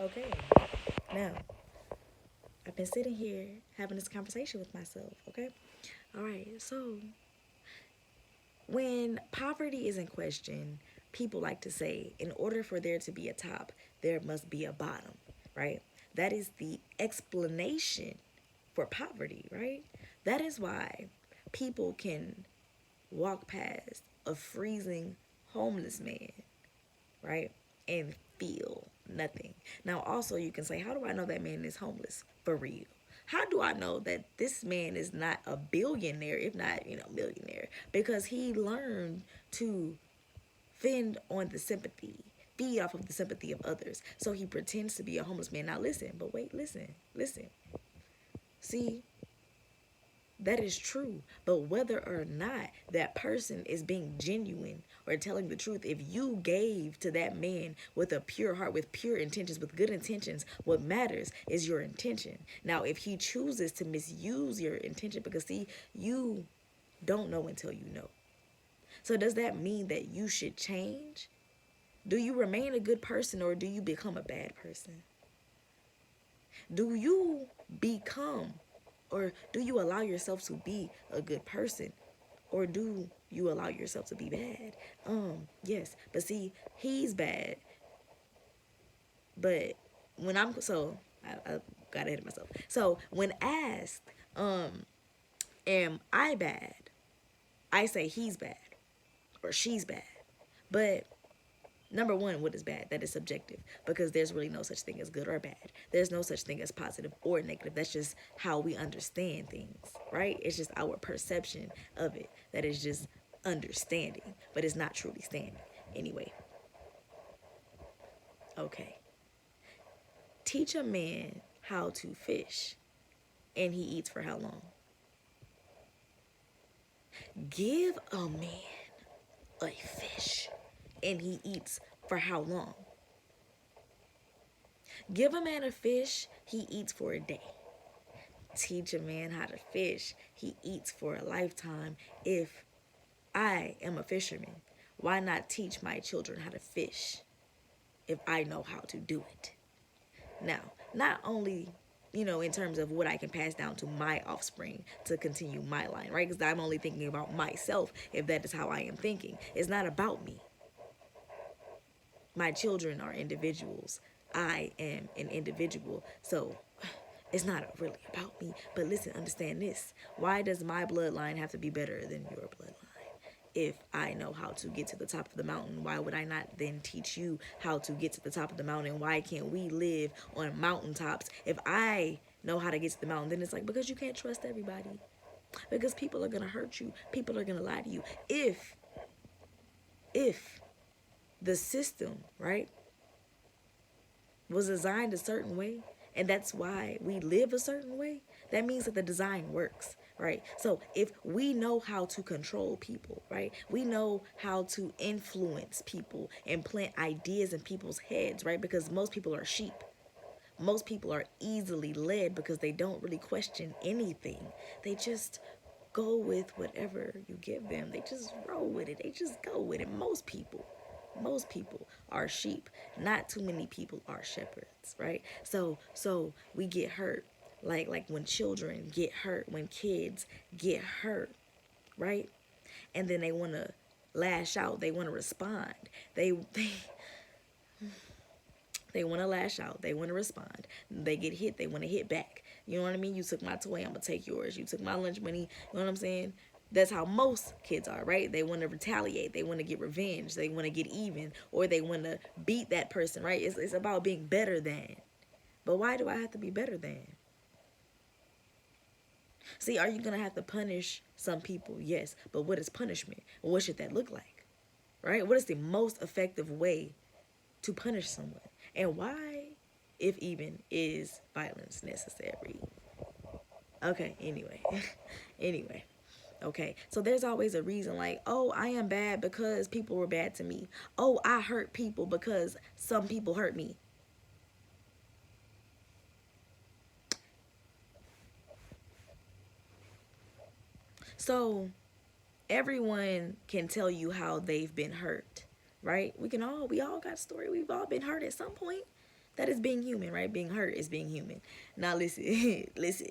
Okay, now I've been sitting here having this conversation with myself, okay? All right, so when poverty is in question, people like to say, in order for there to be a top, there must be a bottom, right? That is the explanation for poverty, right? That is why people can walk past a freezing homeless man, right? And feel nothing. Now, also, you can say, how do I know that man is homeless for real? How do I know that this man is not a billionaire, if not, millionaire? Because he learned to fend on the sympathy, feed off of the sympathy of others. So he pretends to be a homeless man. Now, listen, but wait, listen. See, that is true. But whether or not that person is being genuine or telling the truth, if you gave to that man with a pure heart, with pure intentions, with good intentions, what matters is your intention. Now, if he chooses to misuse your intention, because see, you don't know until you know. So, does that mean that you should change? Do you remain a good person or do you become a bad person? Do you become or do you allow yourself to be a good person? Or do you allow yourself to be bad? Yes. But see, he's bad. But when I'm so I got ahead of myself. So when asked, am I bad? I say he's bad or she's bad. But number one, what is bad? That is subjective because there's really no such thing as good or bad. There's no such thing as positive or negative. That's just how we understand things, right? It's just our perception of it that is just understanding, but it's not truly standing. Anyway, okay. Teach a man how to fish and he eats for how long? Give a man a fish and he eats for how long? Give a man a fish, he eats for a day. Teach a man how to fish, he eats for a lifetime. If I am a fisherman, why not teach my children how to fish if I know how to do it? Now, not only, in terms of what I can pass down to my offspring to continue my line, right? Because I'm only thinking about myself if that is how I am thinking. It's not about me. My children are individuals. I am an individual. So it's not really about me. But listen, understand this. Why does my bloodline have to be better than your bloodline? If I know how to get to the top of the mountain, why would I not then teach you how to get to the top of the mountain? Why can't we live on mountaintops? If I know how to get to the mountain, then it's like, because you can't trust everybody. Because people are going to hurt you. People are going to lie to you. If the system, right, was designed a certain way, and that's why we live a certain way, that means that the design works, right? So if we know how to control people, right, we know how to influence people and plant ideas in people's heads, right, because most people are sheep. Most people are easily led because they don't really question anything. They just go with whatever you give them. They just roll with it. They just go with it. Most people are sheep. Not too many people are shepherds, right? So we get hurt. Like when children get hurt, when kids get hurt, right? And then they want to lash out, they want to respond. They want to lash out. They want to respond. They get hit. They want to hit back. You know what I mean? You took my toy. I'm going to take yours. You took my lunch money. You know what I'm saying? That's how most kids are, right? They want to retaliate. They want to get revenge. They want to get even. Or they want to beat that person, right? It's about being better than. But why do I have to be better than? See, are you going to have to punish some people? Yes. But what is punishment? What should that look like? Right? What is the most effective way to punish someone? And why, if even, is violence necessary? Okay, anyway. Anyway. Okay, so there's always a reason like, oh, I am bad because people were bad to me. Oh, I hurt people because some people hurt me. So everyone can tell you how they've been hurt, right? We all got a story. We've all been hurt at some point. That is being human, right? Being hurt is being human. Now listen, listen,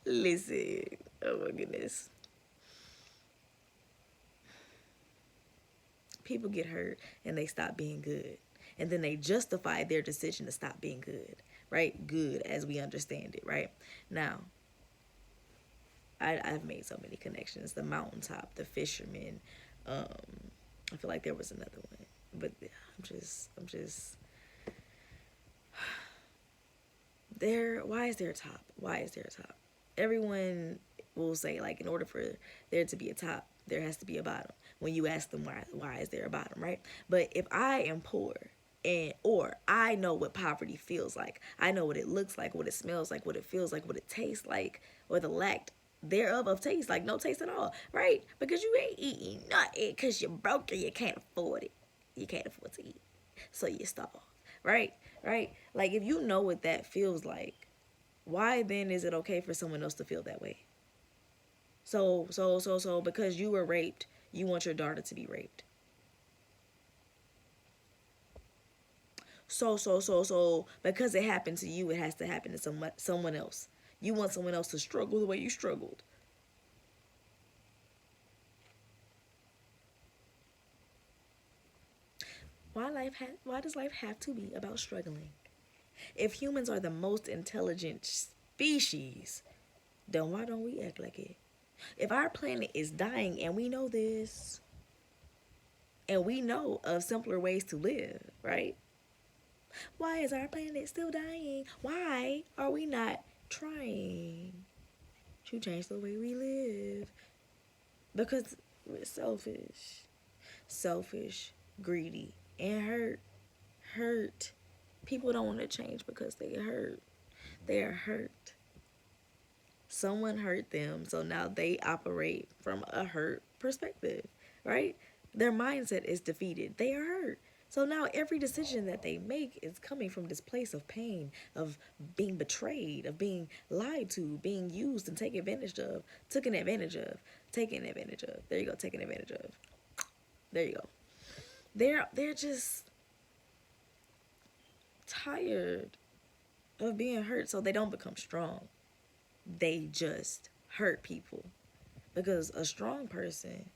listen. Oh my goodness. People get hurt and they stop being good. And then they justify their decision to stop being good, right? Good as we understand it, right? Now, I've made so many connections. The mountaintop, the fisherman. Um, I feel like there was another one, but I'm just there. Why is there a top? Why is there a top? Everyone will say, like, in order for there to be a top, there has to be a bottom. When you ask them why is there a bottom, right? But if I am poor, and or I know what poverty feels like, I know what it looks like, what it smells like, what it feels like, what it tastes like, or the lack thereof of taste, like no taste at all, right? Because you ain't eating nothing because you're broke and you can't afford it. You can't afford to eat, so you starve, right? Right? Like, if you know what that feels like, why then is it okay for someone else to feel that way? So because you were raped, you want your daughter to be raped. So because it happened to you, it has to happen to someone else. You want someone else to struggle the way you struggled. Why does life have to be about struggling? If humans are the most intelligent species, then why don't we act like it? If our planet is dying and we know this, and we know of simpler ways to live, right? Why is our planet still dying? Why are we not trying to change the way we live? Because we're selfish. Selfish, greedy, and hurt. Hurt. People don't want to change because they hurt. They are hurt. Someone hurt them, so now they operate from a hurt perspective, right? Their mindset is defeated. They are hurt. So now every decision that they make is coming from this place of pain, of being betrayed, of being lied to, being used and taken advantage of, taken advantage of, taken advantage of. There you go, taken advantage of. There you go. They're just tired of being hurt, so they don't become strong. They just hurt people. Because a strong person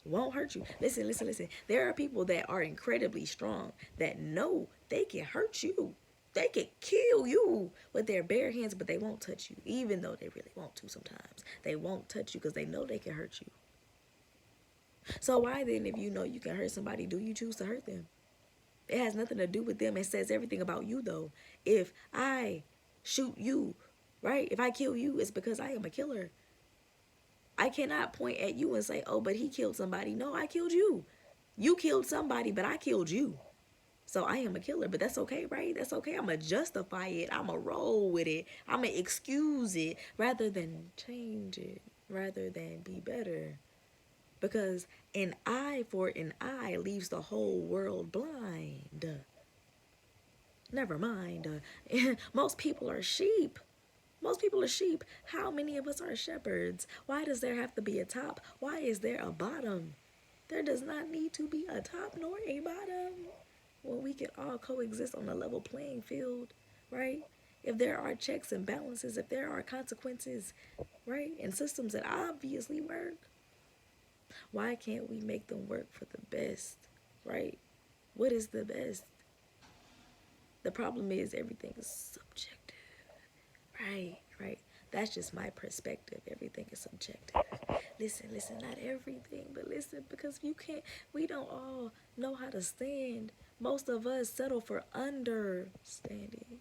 won't hurt you. Listen, listen, listen. There are people that are incredibly strong that know they can hurt you. They can kill you with their bare hands, but they won't touch you, even though they really want to sometimes. They won't touch you because they know they can hurt you. So why then, if you know you can hurt somebody, do you choose to hurt them? It has nothing to do with them. It says everything about you, though. If I shoot you, right? If I kill you, it's because I am a killer. I cannot point at you and say, oh, but he killed somebody. No, I killed you. You killed somebody, but I killed you. So I am a killer, but that's okay, right? That's okay. I'm going to justify it. I'm going to roll with it. I'm going to excuse it rather than change it, rather than be better. Because an eye for an eye leaves the whole world blind. Never mind. Most people are sheep. Most people are sheep. How many of us are shepherds? Why does there have to be a top? Why is there a bottom? There does not need to be a top nor a bottom. When we can all coexist on a level playing field, right? If there are checks and balances, if there are consequences, right? And systems that obviously work, why can't we make them work for the best, right? What is the best? The problem is everything is subjective. Right, right. That's just my perspective. Everything is subjective. Listen, listen, not everything, but listen, because we don't all know how to stand. Most of us settle for understanding.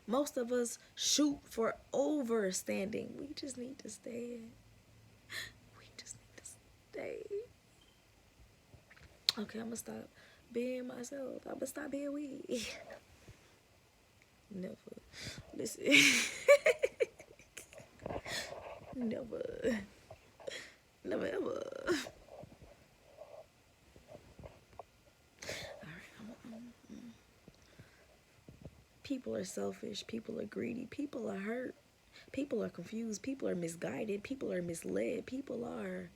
Most of us shoot for overstanding. We just need to stand. We just need to stay. Okay, I'm going to stop being myself. I'm going to stop being we. Never. Listen. Never. Never ever. People are selfish. People are greedy. People are hurt. People are confused. People are misguided. People are misled. People are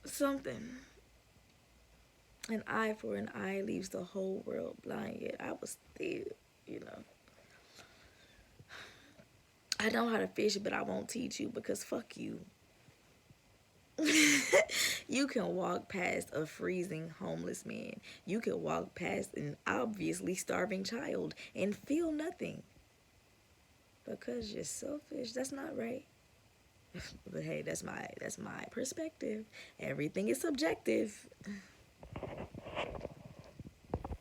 something. An eye for an eye leaves the whole world blind. Yet I was still, you know. I know how to fish, but I won't teach you because fuck you. You can walk past a freezing homeless man. You can walk past an obviously starving child and feel nothing because you're selfish. That's not right. But hey, that's my perspective. Everything is subjective.